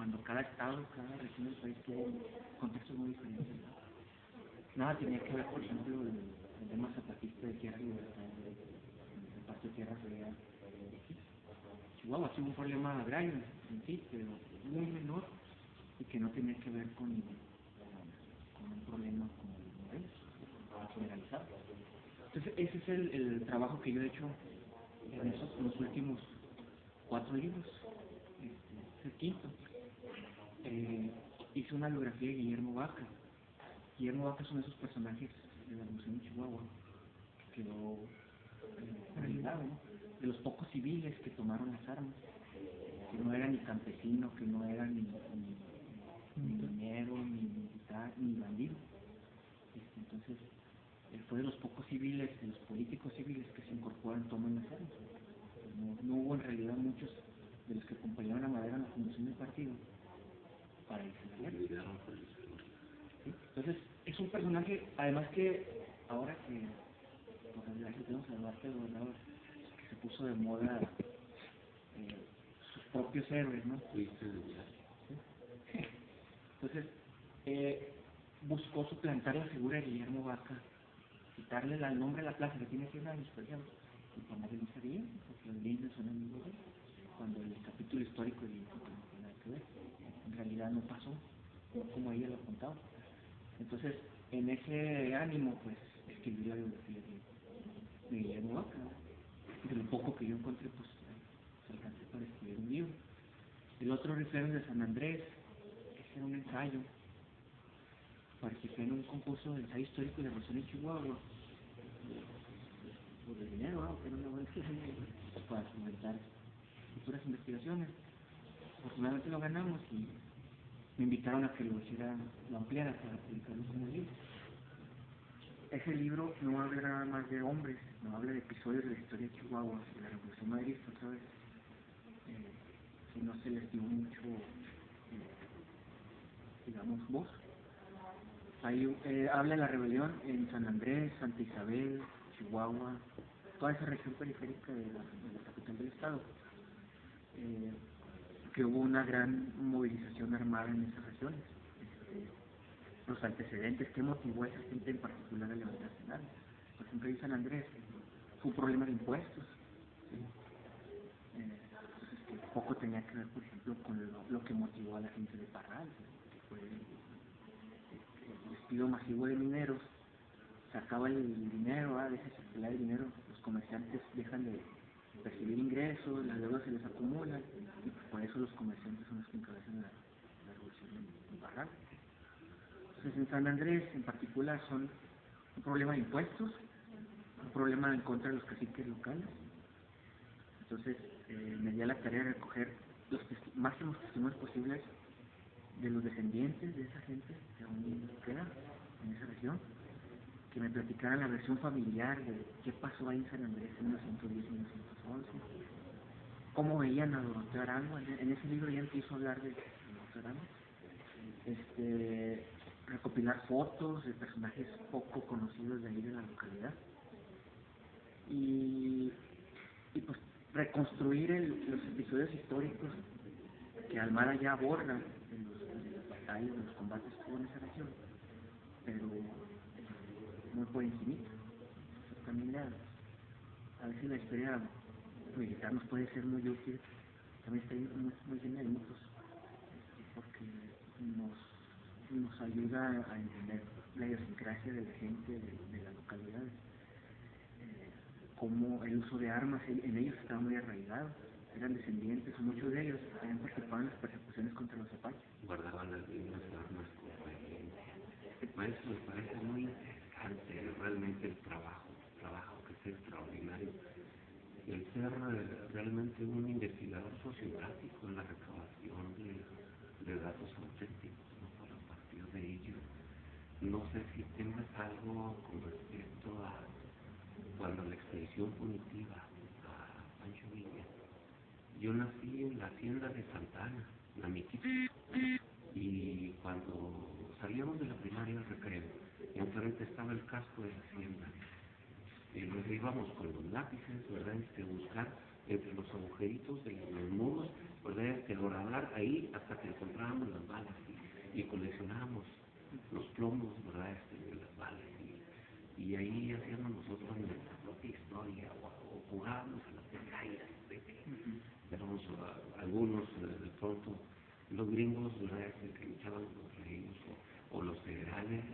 cuando cada estado, cada región del país tiene contextos muy diferentes, ¿no? Nada tenía que ver, por ejemplo, el tema zapatista de Tierra Libertad, el Pacto de Tierra Federal. Chihuahua tuvo un problema agrario en sí, pero muy menor y que no tenía que ver con un problema como generalizado. Entonces ese es el trabajo que yo he hecho en los últimos 4 libros, es el quinto. Hice una biografía de Guillermo Vaca. Guillermo Vaca son esos personajes de la Revolución de Chihuahua que quedó realizado, ¿no? De los pocos civiles que tomaron las armas, que no era ni campesino, que no era ni minero, ni militar, ni bandido. Entonces, fue de los pocos civiles, de los políticos civiles que se incorporan, toman las armas. No hubo en realidad muchos de los que acompañaban a Madero en la fundación del partido para irse a la guerra. ¿Sí? Entonces, es un personaje, además que ahora que por desgracia tenemos al Barte Gobernador, que se puso de moda sus propios héroes, ¿no? ¿Sí? Entonces, buscó suplantar la figura de Guillermo Vaca, quitarle el nombre a la plaza que tiene 100 años, por ejemplo, y ponerle Luis Aguirre, porque los líderes son amigos de él, cuando el capítulo histórico de no tiene nada que ver. En realidad no pasó, como ella lo contaba. Entonces, en ese ánimo, pues, escribí la biografía de Guillermo Vaca. De lo poco que yo encontré, pues, alcancé para escribir un libro. El otro Rifleros de San Andrés, ese era un ensayo. Participé en un concurso de ensayo histórico de la Revolución en Chihuahua, por el dinero, ¿no? Era una buena para fomentar futuras investigaciones. Afortunadamente lo ganamos y me invitaron a que lo ampliara para publicarlo como libro. Ese libro no habla nada más de hombres, no habla de episodios de la historia de Chihuahua, de la Revolución Maderista otra vez, que no se les dio mucho, digamos, voz. Ahí habla de la rebelión en San Andrés, Santa Isabel, Chihuahua, toda esa región periférica de la capital del estado, que hubo una gran movilización armada en esas regiones. Los antecedentes, qué motivó a esa gente en particular a levantarse en armas. Por ejemplo, en San Andrés fue un problema de impuestos, ¿sí? Que poco tenía que ver, por ejemplo, con lo que motivó a la gente de Parral, que fue el despido masivo de mineros. Se acaba el dinero, deja de circular el dinero, los comerciantes dejan de percibir ingresos, las deudas se les acumulan, y por eso los comerciantes son los que encabezan la revolución en Parral. Entonces, en San Andrés, en particular, son un problema de impuestos, un problema en contra de los caciques locales. Entonces, me di a la tarea de recoger los máximos testimonios posibles de los descendientes de esa gente que aún queda en esa región, que me platicaran la versión familiar de qué pasó ahí en San Andrés en 1910 y 1911, cómo veían a Doroteo Arango. En ese libro ya empiezo a hablar de Doroteo Arango. Recopilar fotos de personajes poco conocidos de ahí de la localidad y pues reconstruir los episodios históricos que Almada ya aborda de las batallas, de los combates que hubo en esa región, pero muy por encimita. También a veces la historia militar nos puede ser muy útil, también está muy llena de mitos, porque nos ayuda a entender la idiosincrasia de la gente de las localidades, cómo el uso de armas en ellos estaba muy arraigado, eran descendientes, muchos de ellos habían participado en las persecuciones contra los apaches. Guardaban las mismas armas como maestro, me parece muy interesante realmente el trabajo que es extraordinario. El ser realmente un investigador sociográfico en la recabación de datos auténticos, ¿no? Para partir de ello. No sé si tengas algo con respecto a cuando la expedición punitiva a Pancho Villa. Yo nací en la hacienda de Santa Ana, Namiquito, y cuando salíamos de la primaria al recreo, enfrente estaba el casco de la hacienda. Nos íbamos con los lápices, ¿verdad? Buscar entre los agujeritos de los muros, ¿verdad? Horadar ahí hasta que encontrábamos las balas y coleccionábamos los plomos, ¿verdad? De las balas. Y ahí hacíamos nosotros nuestra propia historia o jugábamos a las peleas. Éramos algunos de pronto, los gringos, ¿verdad? Que luchaban contra ellos o los federales,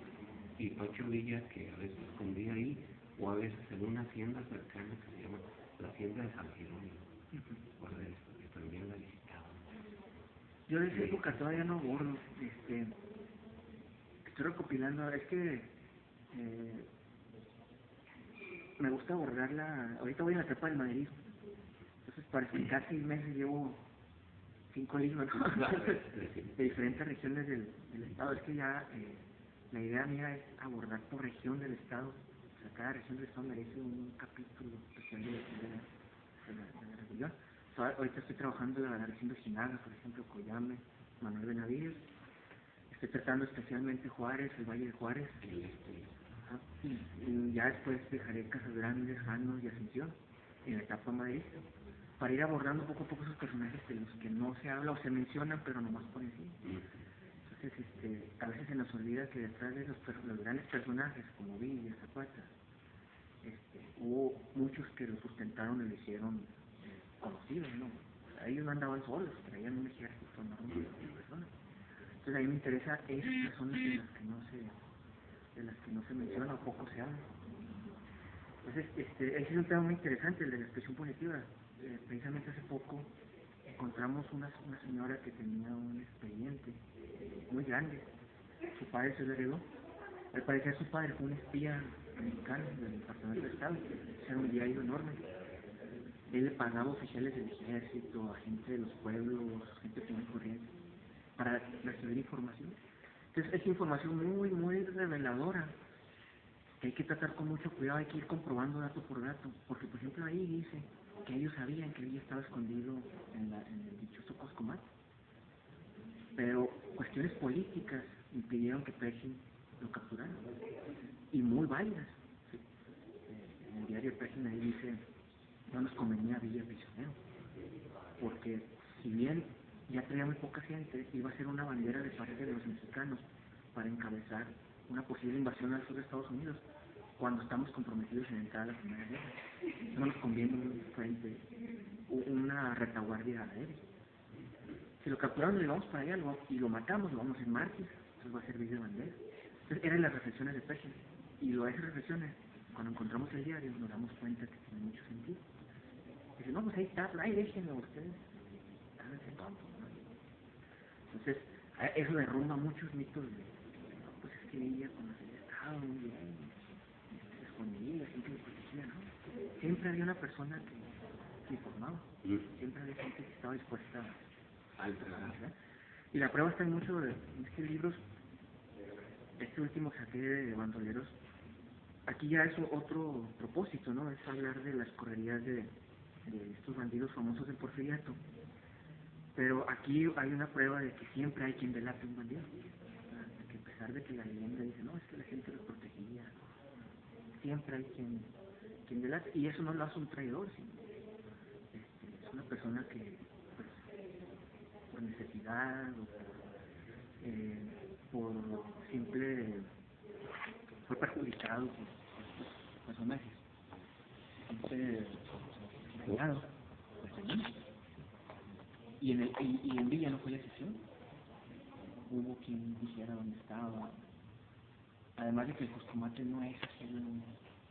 y Pancho Villa que a veces escondía ahí, o a veces en una hacienda cercana que se llama la hacienda de San Jerónimo, ¿verdad? Que también la visitaban. Yo de esa época todavía no bordo, estoy recopilando, es que me gusta bordarla, ahorita voy en la etapa del maderismo, entonces para explicar 6 meses llevo 5 libros, ¿no? De diferentes regiones del estado. Es que ya la idea mía es abordar por región del estado, o sea, cada región del estado merece un capítulo especial de la región. O sea, ahorita estoy trabajando en la región de Ojinaga, por ejemplo, Coyame, Manuel Benavides. Estoy tratando especialmente Juárez, el Valle de Juárez. Y ya después dejaré Casas Grandes, Janos y Ascensión en la etapa Madrid, para ir abordando poco a poco esos personajes de los que no se habla o se mencionan, pero nomás por encima. Entonces, a veces se nos olvida que detrás de los grandes personajes, como Villa, Zapata, hubo muchos que lo sustentaron y lo hicieron conocidos, ¿no? O sea, ellos no andaban solos, traían un ejército enorme de personas. Entonces, a mí me interesa esas personas de las que no se menciona o poco se habla. Entonces, ese es un tema muy interesante, el de la expresión positiva. Precisamente hace poco encontramos una señora que tenía un expediente muy grande. Su padre se lo heredó. Al parecer su padre fue un espía mexicano del Departamento de Estado. Era un diario enorme. Él le pagaba oficiales del ejército, a gente de los pueblos, gente común y corriente, para recibir información. Entonces es información muy, muy reveladora, que hay que tratar con mucho cuidado, hay que ir comprobando dato por dato, porque por ejemplo ahí dice que ellos sabían que ella estaba escondido en el dichoso Coscomat, pero cuestiones políticas impidieron que Pershing lo capturara, y muy válidas. ¿Sí? En el diario Pershing ahí dice, no nos convenía a Villa prisionero, porque si bien ya traía muy poca gente, iba a ser una bandera de parte de los mexicanos para encabezar una posible invasión al sur de Estados Unidos, cuando estamos comprometidos en entrar a la Primera Guerra. No nos conviene un frente, una retaguardia aérea. Si lo capturamos, lo llevamos para allá y lo matamos, lo vamos a hacer mártir, entonces va a servir de bandera. Entonces eran las reflexiones de Pershing, y lo de esas reflexiones, cuando encontramos el diario, nos damos cuenta que tiene mucho sentido. Dice, no, pues ahí está, ahí déjenlo ustedes, háganse tontos, ¿no? Entonces, eso derrumba muchos mitos de, no, pues es que ella conocía el Estado muy bien, se escondía, siempre lo protegía, ¿no? Siempre había una persona que informaba, siempre había gente que estaba dispuesta a entregar. Y la prueba está en muchos de estos libros. Este último que saqué de Bandoleros, aquí ya es otro propósito, ¿no? Es hablar de las correrías de estos bandidos famosos del Porfiriato. Pero aquí hay una prueba de que siempre hay quien delate un bandido. Que a pesar de que la leyenda dice, no, es que la gente los protegía, siempre hay quien delate. Y eso no lo hace un traidor, sino es una persona que, pues, por necesidad o por simple, fue perjudicado por estos personajes. Entonces, dañado, pues dañado. Y en Villa no fue la excepción. Hubo quien dijera dónde estaba. Además de que el Coscomate no es solo un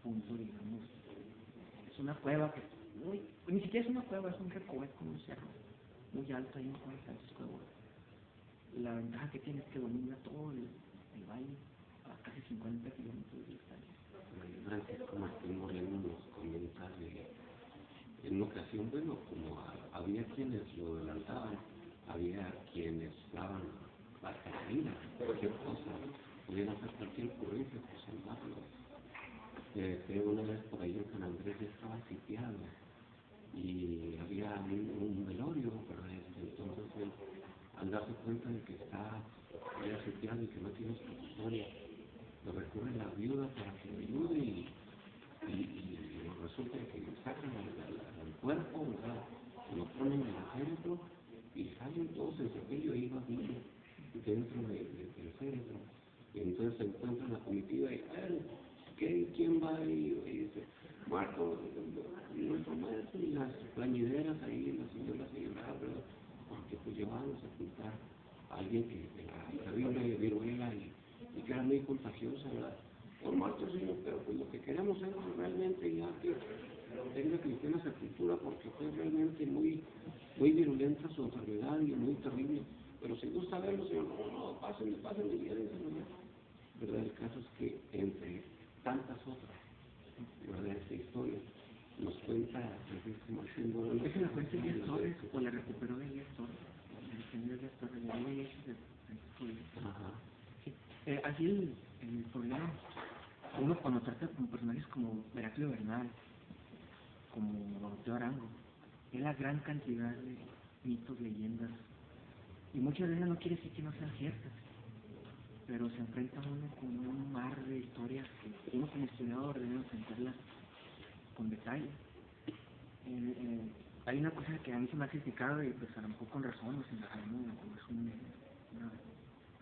punto, digamos, es una cueva que ni siquiera es una cueva, es un recoveco, un cerro muy alto ahí en Juan Francisco de Borja. La ventaja que tiene es que domina todo el valle a casi 50 kilómetros de distancia. Francisco Martín Moreno nos comenta en una ocasión, bueno, como había quienes lo adelantaban, había quienes daban hasta la vida, cualquier cosa, podían hacer cualquier ocurrencia por salvarlo. Una vez por ahí en San Andrés ya estaba sitiado y había un velorio, ¿verdad? Entonces él, al darse cuenta de que está ya sitiado y que no tiene escapatoria, lo recurre a la viuda para que le ayude y resulta que sacan al cuerpo, ¿verdad? Lo ponen en el cerebro y salen todos en sepelio, ahí va Villa, dentro del cerebro. Y entonces se encuentra la comitiva y, ¿quién va ahí? Y dice, muerto, nuestro maestro, y las plañideras ahí, las señoras se lloraban, ¿verdad? Porque pues llevaban a sepultar a alguien que había una viruela y que era muy contagiosa, ¿verdad? Por muerto, señor, pero pues lo que queremos es realmente ya que tenga cristiana sepultura, porque fue realmente muy virulenta su enfermedad y muy terrible. Pero si gusta verlo, señor, no, pásenle, llévenselo ya. ¿Verdad? El caso es que entre tantas otras, ¿verdad? Esta historia nos cuenta Francisco Martín Borón. ¿Esa la cuenta Elías Torres o la recuperó de Elías Torres? El señor Elías Torres, la vida y hechos de Francisco Elías. Ajá. Sí. Así el problema, uno cuando trata con personajes como Heraclio Bernal, como Doroteo Arango, es la gran cantidad de mitos, leyendas, y muchas veces no quiere decir que no sean ciertas, pero se enfrenta uno con un mar de historias que uno como historiador debe enfrentarlas con detalle. Hay una cosa que a mí se me ha criticado y pues a lo mejor con razón, o sin razón,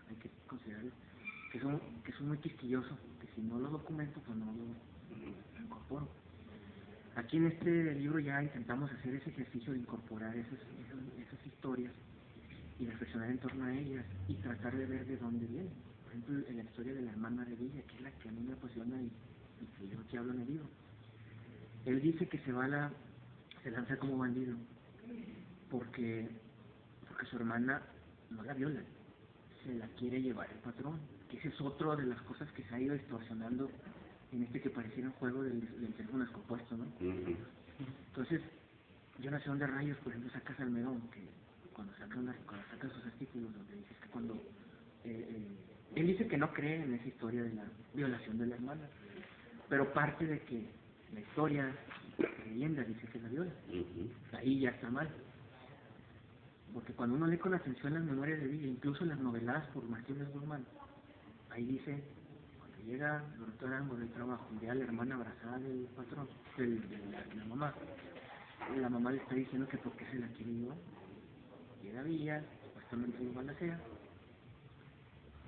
hay que considerarlo, que son muy quisquilloso, que si no lo documento pues no lo incorporo. Aquí en este libro ya intentamos hacer ese ejercicio de incorporar esas historias y reflexionar en torno a ellas y tratar de ver de dónde vienen. Por ejemplo, en la historia de la hermana de Villa, que es la que a mí me apasiona y que yo aquí hablo en el libro. Él dice que se lanza como bandido porque su hermana no la viola, se la quiere llevar el patrón, que esa es otra de las cosas que se ha ido distorsionando en este que pareciera un juego del teléfono descompuesto, ¿no? Entonces, yo no sé dónde rayos, por ejemplo, saca Salmerón, que cuando saca sus artículos donde dice que cuando él dice que no cree en esa historia de la violación de la hermana, pero parte de que la historia, la leyenda dice que la viola, ahí ya está mal, porque cuando uno lee con atención las memorias de Villa, incluso las noveladas por Martínez Guzmán, ahí dice, cuando llega el doctor Arango del trabajo y ve a la hermana abrazada del patrón, de la mamá le está diciendo que por qué se la quiere llevar. Llega a Villa, supuestamente igual la sea,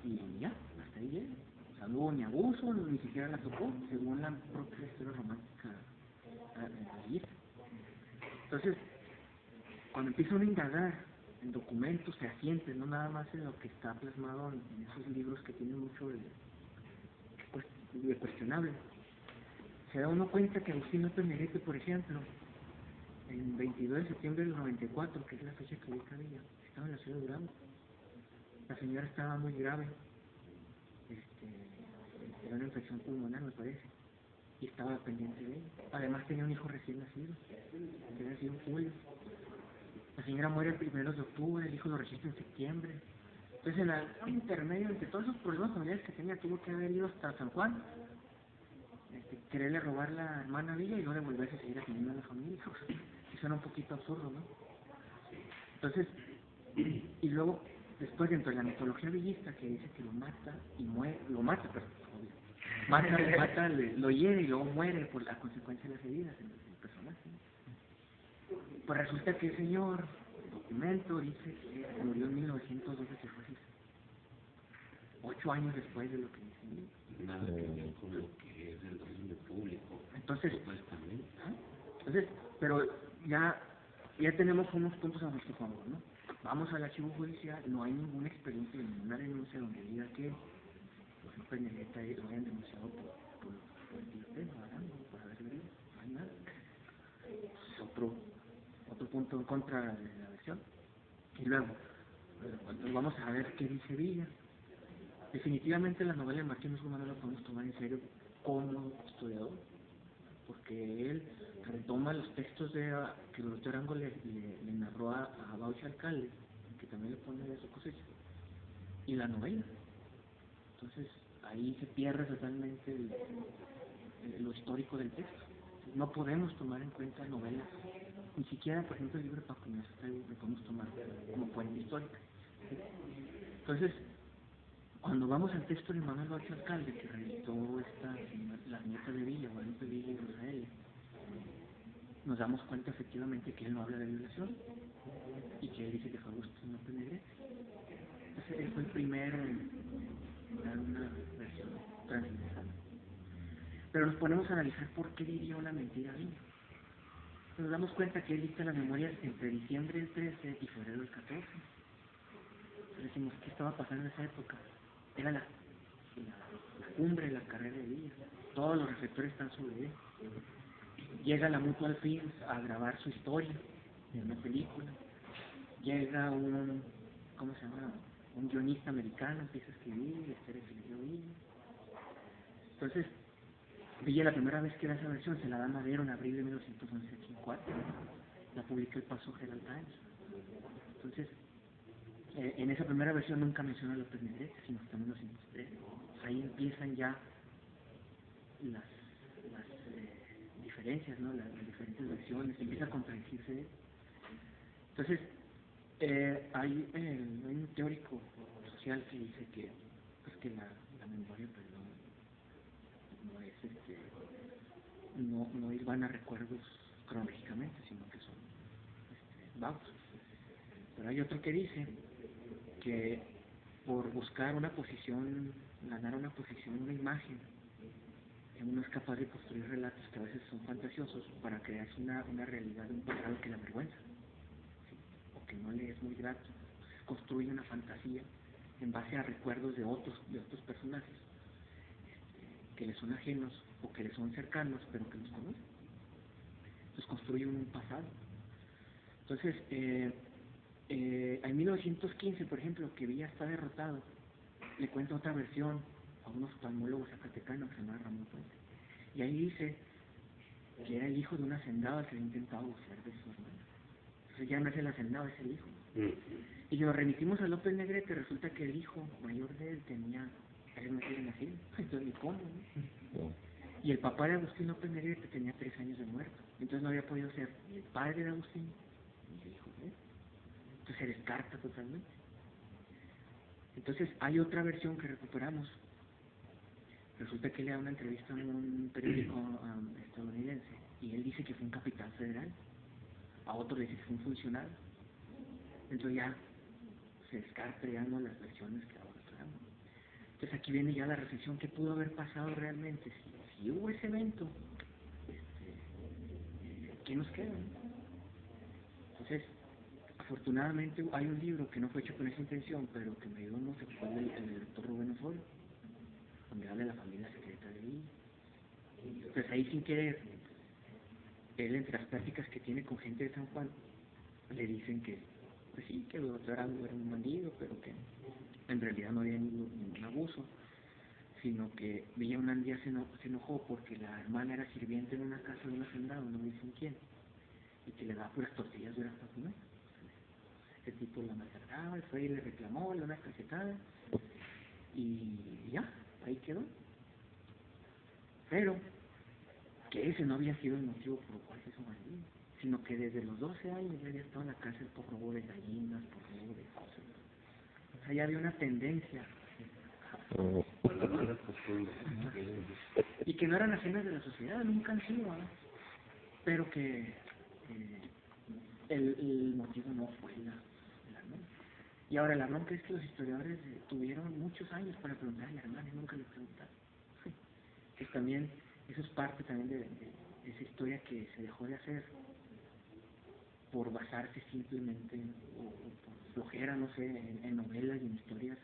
y ya, hasta ahí llega. O sea, no hubo ni abuso, ni siquiera la tocó, según la propia historia romántica de Villa. Entonces, cuando empieza uno a indagar en documentos fehacientes, no nada más en lo que está plasmado en esos libros que tienen mucho de cuestionable, se da uno cuenta que Agustín López Negrete, por ejemplo, el 22 de septiembre del 94, que es la fecha que ubica Villa, estaba en la ciudad de Durango. La señora estaba muy grave, era una infección pulmonar, me parece, y estaba pendiente de ella. Además tenía un hijo recién nacido, que había nacido en julio. La señora muere el 1 de octubre, el hijo lo registra en septiembre. Entonces, en el intermedio, entre todos esos problemas familiares que tenía, tuvo que haber ido hasta San Juan, quererle robar la hermana a Villa y no devolverse a seguir atendiendo a la familia. Eso era un poquito absurdo, ¿no? Entonces, y luego, después dentro de la mitología villista que dice que lo mata y muere, lo mata, pero lo hiere y luego muere por la consecuencia de las heridas en el personaje. Pues resulta que el señor, el documento dice que murió en 1912 de cirrosis, 8 años después de lo que dice. Nada que ver con lo que es el dominio público. Entonces, Supuestamente. pero ya tenemos unos puntos a nuestro favor, ¿no? Vamos al archivo judicial, no hay ningún expediente, ninguna denuncia donde diga que los López Negrete lo hayan denunciado por el tiroteo, por haber herido, no hay nada. Es otro punto en contra de la versión. Y luego, vamos a ver qué dice Villa. Definitivamente la novela de Martínez Guzmán no la podemos tomar en serio como historiador, porque él retoma los textos que el doctor Arango le narró a Bauchi Alcalde, que también le pone de su cosecha, y la novela. Entonces ahí se pierde totalmente lo histórico del texto. No podemos tomar en cuenta novelas, ni siquiera, por ejemplo, el libro de Paco lo podemos tomar como fuente histórica. Entonces, cuando vamos al texto de Manuel Bauchi Alcalde, que realizó las nietas de Villa, Guadalupe Villa y Rosaelia, nos damos cuenta efectivamente que él no habla de violación y que él dice que fue Agustín López Negrete. Entonces él fue el primero en dar una versión transversal. Pero nos ponemos a analizar por qué diría una mentira a niño. Nos damos cuenta que él dicta las memorias entre diciembre del 13 y febrero del 14. Entonces decimos, ¿qué estaba pasando en esa época? Era la cumbre de la carrera de Villa. Todos los reflectores están sobre él. Llega la Mutual Films a grabar su historia en una película. Llega un, ¿cómo se llama? Un guionista americano, empieza a escribir, la historia que le dio Villa. Entonces, Villa la primera vez que da esa versión se la da a Madero en abril de 1911 aquí en Cuatro. La publica el Paso Herald Times. Entonces, en esa primera versión nunca menciona a López Negrete, sino hasta 1903. Ahí empiezan ya las diferencias, ¿no? Las diferentes versiones, empieza a contradecirse él. Entonces, hay un teórico social que dice que, pues, que la memoria, perdón, no van a recuerdos cronológicamente, sino que son vagos. Pero hay otro que dice que por buscar una posición, ganar una posición, una imagen, uno es capaz de construir relatos que a veces son fantasiosos para crearse una realidad de un pasado que le avergüenza, ¿sí? O que no le es muy grato. Entonces construye una fantasía en base a recuerdos de otros personajes que le son ajenos o que le son cercanos, pero que los conoce. Entonces construye un pasado. Entonces, en 1915, por ejemplo, que Villa está derrotado, le cuenta otra versión a unos oftalmólogos zacatecanos que se llama Ramón Puente. Y ahí dice que era el hijo de un hacendado que había intentado abusar de su hermana. Entonces ya no es el hacendado, es el hijo. Y lo remitimos a López Negrete, resulta que el hijo mayor de él tenía 3 meses de nacido. Entonces, ¿y cómo? ¿No? Y el papá de Agustín López Negrete tenía 3 años de muerto. Entonces no había podido ser ni el padre de Agustín ni el hijo de él. Entonces se descarta totalmente. Entonces hay otra versión que recuperamos. Resulta que le da una entrevista a un periódico estadounidense y él dice que fue un capitán federal, a otro le dice que fue un funcionario. Entonces ya se descarta ya no las versiones que ahora traemos. Entonces aquí viene ya la reflexión: ¿qué pudo haber pasado realmente? Si hubo ese evento, ¿qué nos queda? Entonces, afortunadamente hay un libro que no fue hecho con esa intención, pero que me ayudó mucho, que fue el doctor Rubén Osorio, donde habla de la familia secreta de Villa. Entonces ahí, sin querer, él, entre las pláticas que tiene con gente de San Juan, le dicen que, pues sí, que el doctor Arango era un bandido, pero que en realidad no había ningún abuso, sino que Villa un día se enojó porque la hermana era sirviente en una casa de un hacendado, no me dicen quién, y que le daba puras tortillas duras para comer. Este tipo la maltrataba, fue y le reclamó, le dio una cachetada, y ya, ahí quedó. Pero que ese no había sido el motivo por el cual se hizo bandido, sino que desde los 12 años ya había estado en la cárcel por robo de gallinas, por robo de cosas. O sea, ya había una tendencia y que no eran ajenas de la sociedad, nunca han sido, ¿no? Pero que el motivo no fue la hermana. Y ahora la bronca es que los historiadores tuvieron muchos años para preguntar a la hermana y nunca le preguntaron. Que también, eso es parte también de esa historia que se dejó de hacer por basarse simplemente o por flojera, no sé, en novelas y en historias,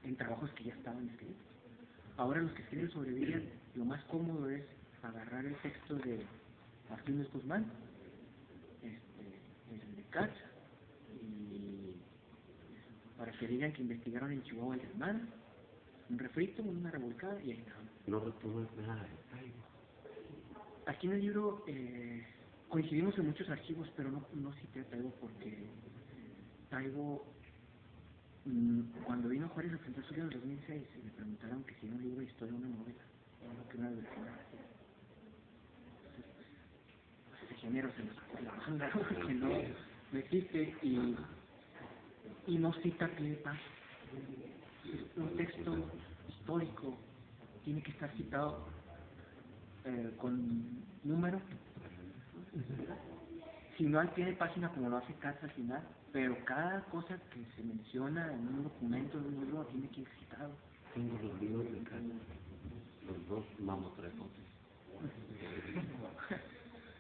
en trabajos que ya estaban escritos. Ahora los que escriben sobre Villa, lo más cómodo es agarrar el texto de Martín Luis Guzmán, el de Katz, y para que digan que investigaron en Chihuahua el hermano, un refrito, una revolcada y ahí está. No retomas nada de Taibo. Aquí en el libro coincidimos en muchos archivos, pero no cité a Taibo porque Taibo, cuando vino Juárez a presentar su libro en 2006, le preguntaron que si era un libro de historia o una novela, que una versión. Entonces, ese género se nos fue la banda, que no existe y no cita Clepa. Un texto histórico tiene que estar citado con número Si no tiene página como lo hace Katz al final, pero cada cosa que se menciona en un documento, en un libro, tiene que ir citado. Tengo los libros de Katz, los dos mamotrefotes.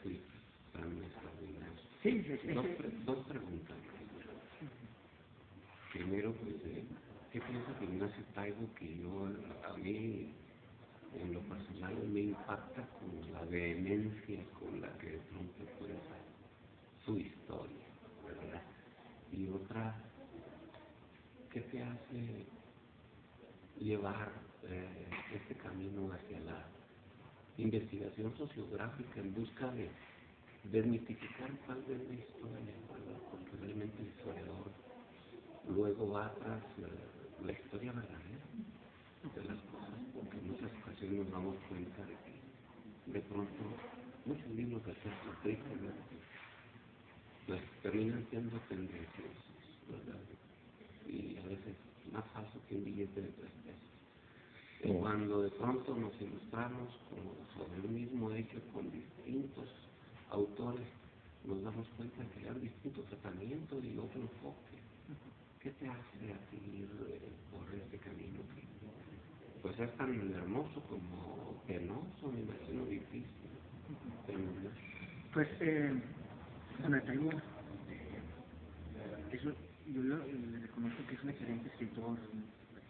Sí, para mí es extraordinario. Sí, Dos preguntas. Primero, pues, ¿qué piensa de Ignacio Taibo? Que a mí, en lo personal, me impacta con la vehemencia con la que de pronto cuenta su historia, ¿verdad? Y otra, ¿qué te hace llevar este camino hacia la investigación sociográfica en busca de desmitificar tal vez la historia, ¿verdad? Porque realmente el historiador luego va tras la historia verdadera de las cosas, porque en muchas ocasiones nos damos cuenta de que de pronto muchos libros de texto tristemente pues terminan siendo tendencias, ¿verdad? Y a veces más falso que un billete de 3 pesos. Y cuando de pronto nos ilustramos sobre el mismo hecho con distintos autores, nos damos cuenta que hay distintos tratamientos y otro enfoque. ¿Qué te hace a ti ir por este camino que pues es tan hermoso como penoso, me imagino difícil? Pues, bueno, Taibo, yo le reconozco que es un excelente escritor,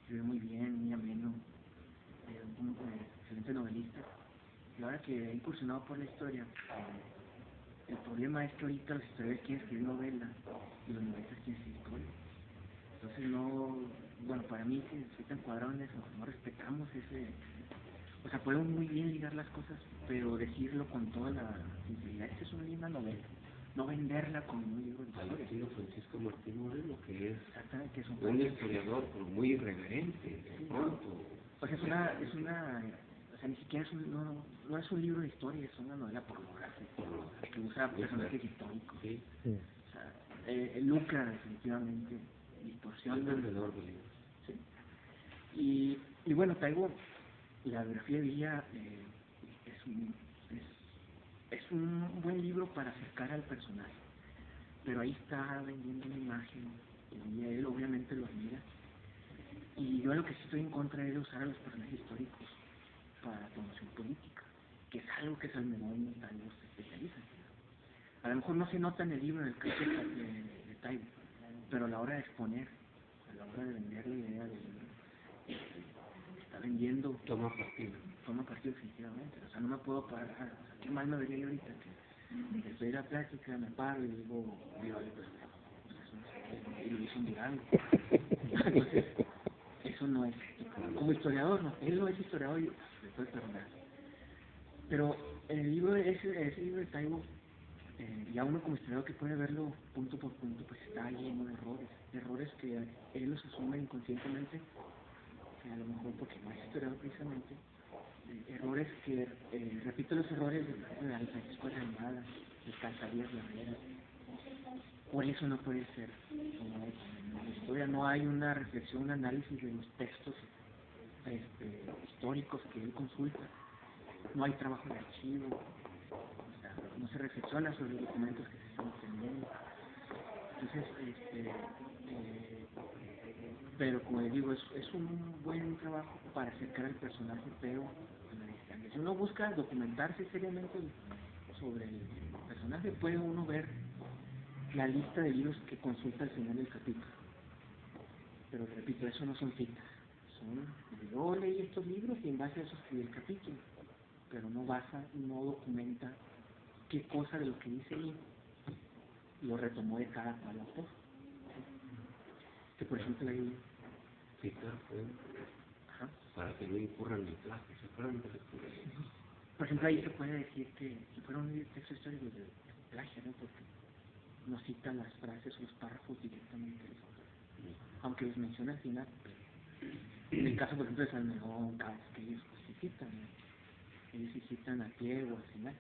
escribe muy bien, muy ameno, un excelente novelista. Y ahora que he incursionado por la historia, el problema es que ahorita los historiadores quieren escribir novelas y los novelistas quieren escribir historia. Entonces bueno, para mí que soy tan cuadrado en eso, no respetamos ese, o sea, podemos muy bien ligar las cosas, pero decirlo con toda la sinceridad, esta es una linda novela, no venderla como un libro de historia. Al estilo Francisco Martín Moreno, que es exactamente, que es un historiador, pero muy irreverente, de pronto. O sea, o sea, ni siquiera no es un libro de historia, es una novela pornográfica, que usa personajes históricos. Sí. O sea, lucra definitivamente, distorsiona. Es vendedor de libros. Sí. Y bueno, Taibo, la biografía de Villa es un buen libro para acercar al personaje, pero ahí está vendiendo una imagen que él obviamente lo admira. Y yo lo que sí estoy en contra es de usar a los personajes históricos para promoción política, que es algo que Salmerón y Taibo se especializan. A lo mejor no se nota en el libro, en el caso de Taibo, pero a la hora de exponer, a la hora de vender la idea del libro, está vendiendo. Toma partido. Toma partido definitivamente. O sea, no me puedo parar. O sea, qué mal me vería yo ahorita que estoy en la plática, me paro y digo, viva el presidente. Y lo hizo un Durango. Entonces, eso no es. Como historiador, no. Él no es historiador y le puede perdonar. Pero el libro, ese libro de Taibo, ya uno como historiador que puede verlo punto por punto, pues está lleno de errores que él los asume inconscientemente, que a lo mejor porque no es historiador precisamente, errores que, repito los errores de Francisco Arraigada, de Calzarías Barrera. Por eso no puede ser. En la historia no hay una reflexión, un análisis de los textos históricos que él consulta. No hay trabajo de archivo, o sea, no se reflexiona sobre los documentos que se están obteniendo. Entonces, pero como les digo, es un buen trabajo para acercar al personaje, pero a la distancia. Si uno busca documentarse seriamente sobre el personaje, puede uno ver la lista de libros que consulta al final del capítulo. Pero repito, eso no son citas. Yo leí estos libros y en base a eso escribí el capítulo, pero no documenta qué cosa de lo que dice ahí lo retomó de cada cual autor. Que por ejemplo ahí... Sí, claro, para que no incurran en plagio, ¿se acuerdan de lectura? Por ejemplo, ahí se puede decir que si fuera un texto histórico de plagio, ¿no? Porque no cita las frases o los párrafos directamente de los autores, aunque los menciona al final. En el caso, por ejemplo, de Salmerón, que ellos sí citan, ¿no? Ellos sí citan al pie o al final.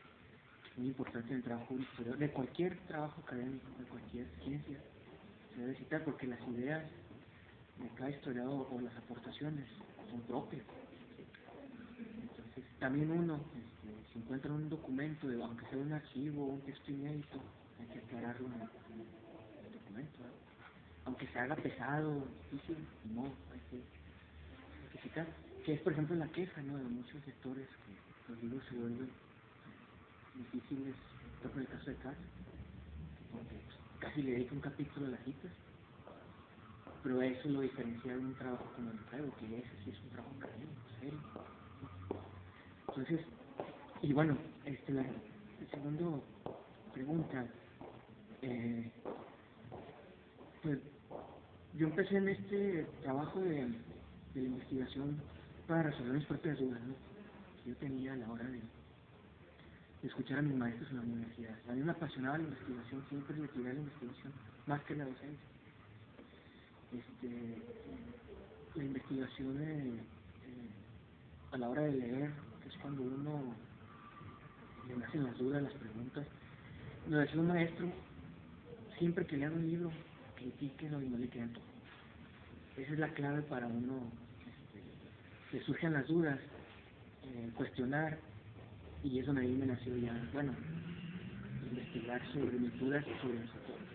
Es muy importante en el trabajo de historiador, de cualquier trabajo académico, de cualquier ciencia, se debe citar porque las ideas de cada historiador o las aportaciones son propias. Entonces, también uno, si encuentran un documento, aunque sea un archivo o un texto inédito, hay que aclararlo en el documento, ¿no? Aunque se haga pesado, difícil, no, hay que citar. Que es, por ejemplo, la queja, ¿no?, de muchos sectores, que los libros se vuelven difíciles, por ejemplo, el caso de Cárcel, porque pues, casi le dedica un capítulo a las citas, pero eso lo diferencia de un trabajo como el Alfredo, que ese sí es un trabajo académico, serio. Entonces, y bueno, la segunda pregunta, pues yo empecé en este trabajo de la investigación para resolver mis propias dudas, ¿no?, que yo tenía a la hora de escuchar a mis maestros en la universidad. A mí me apasionaba la investigación, siempre investigar la investigación, más que la docencia. La investigación a la hora de leer, que es cuando uno le nacen las dudas, las preguntas. Lo decía un maestro, siempre que lean un libro, critíquenlo y no le crean todo. Esa es la clave para uno, le surgen las dudas, cuestionar, y eso a mí me nació ya, bueno, investigar sobre mis dudas y sobre los autores.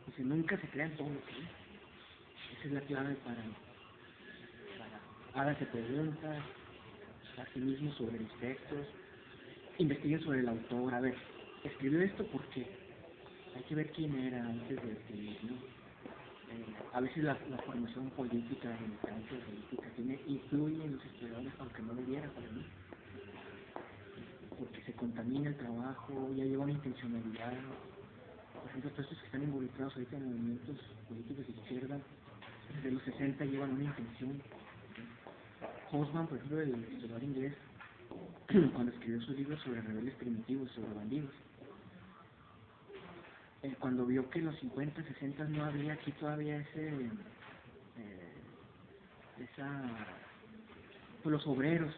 Dice, nunca se crean todo lo que es. Esa es la clave para háganse preguntas a sí mismos sobre los textos, investiguen sobre el autor, a ver, escribió esto porque hay que ver quién era antes de escribir, ¿no? A veces la formación política, la militancia política influye en los historiadores, aunque no debiera para mí, porque se contamina el trabajo, ya lleva una intencionalidad. Por ejemplo, todos estos que están involucrados ahorita en movimientos políticos de izquierda, desde los 60 llevan una intención. Hobsbawm, por ejemplo, el historiador inglés, cuando escribió sus libros sobre rebeldes primitivos, sobre bandidos, cuando vio que en los 50, 60 no había aquí todavía pues los obreros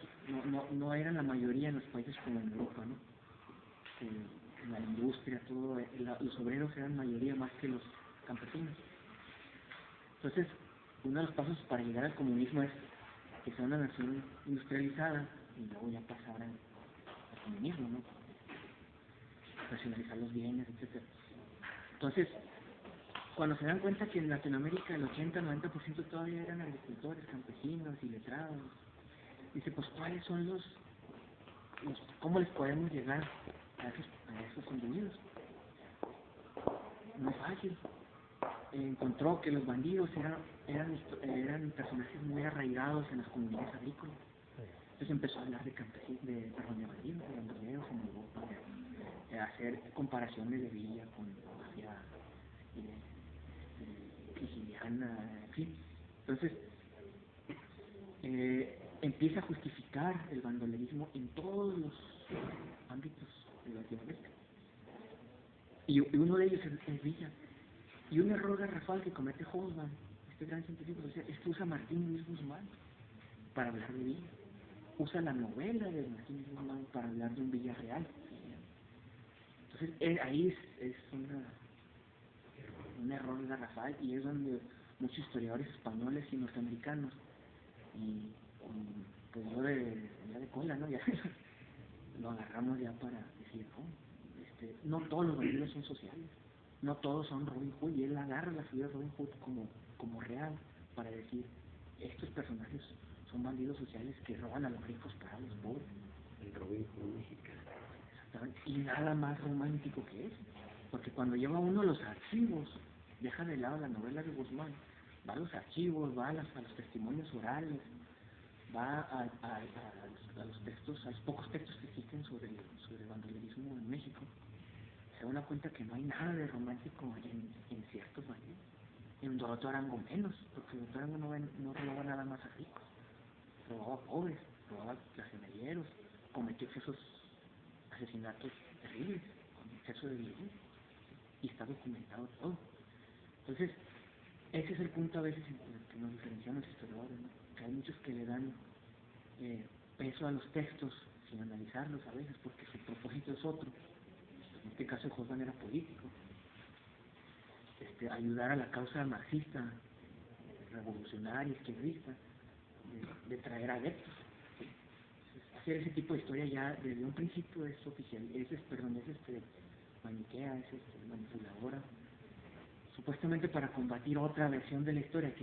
no eran la mayoría en los países como en Europa, ¿no? En la industria, todo, los obreros eran mayoría más que los campesinos. Entonces, uno de los pasos para llegar al comunismo es que sea una nación industrializada y luego ya pasar al comunismo, ¿no? Nacionalizar los bienes, etcétera. Entonces, cuando se dan cuenta que en Latinoamérica el 80-90% todavía eran agricultores, campesinos y letrados, dice, pues ¿cuáles son cómo les podemos llegar a esos individuos? No es fácil. Encontró que los bandidos eran personajes muy arraigados en las comunidades agrícolas. Entonces empezó a hablar de bandidos, de bandoleros en Europa, de hacer comparaciones de Villa con mafia siciliana, en fin. Entonces empieza a justificar el bandolerismo en todos los ámbitos de Latinoamérica. Y uno de ellos es Villa. Y un error garrafal que comete Hobsbawm, este gran científico, es que usa Martín Luis Guzmán para hablar de Villa. Usa la novela de Martín Luis Guzmán para hablar de un Villa real. Entonces ahí es un error garrafal, y es donde muchos historiadores españoles y norteamericanos, y pues yo de cola, ¿no? Ya lo agarramos ya para decir, no todos los bandidos son sociales. No todos son Robin Hood, y él agarra la figura de Robin Hood como real para decir, estos personajes son bandidos sociales que roban a los ricos para los pobres. El Robin Hood mexicano. Exactamente. Y nada más romántico que eso, porque cuando lleva uno a los archivos, deja de lado la novela de Guzmán, va a los archivos, va a los testimonios orales, va a los textos, a los pocos textos que existen sobre el bandolerismo en México, se da una cuenta que no hay nada de romántico en ciertos bandidos. En Doroto Arango menos, porque Doroto Arango no robaba nada más a ricos, robaba a pobres, robaba a clasemelleros, cometió esos asesinatos terribles, con exceso de violencia, y está documentado todo. Entonces, ese es el punto a veces en el que nos diferenciamos los historiadores, ¿no? Que hay muchos que le dan peso a los textos sin analizarlos a veces, porque su propósito es otro. En este caso, Hobsbawm era político, ayudar a la causa marxista, revolucionaria, izquierdista, de traer adeptos. hacer ese tipo de historia ya desde un principio es oficial, maniquea, es manipuladora, supuestamente para combatir otra versión de la historia, que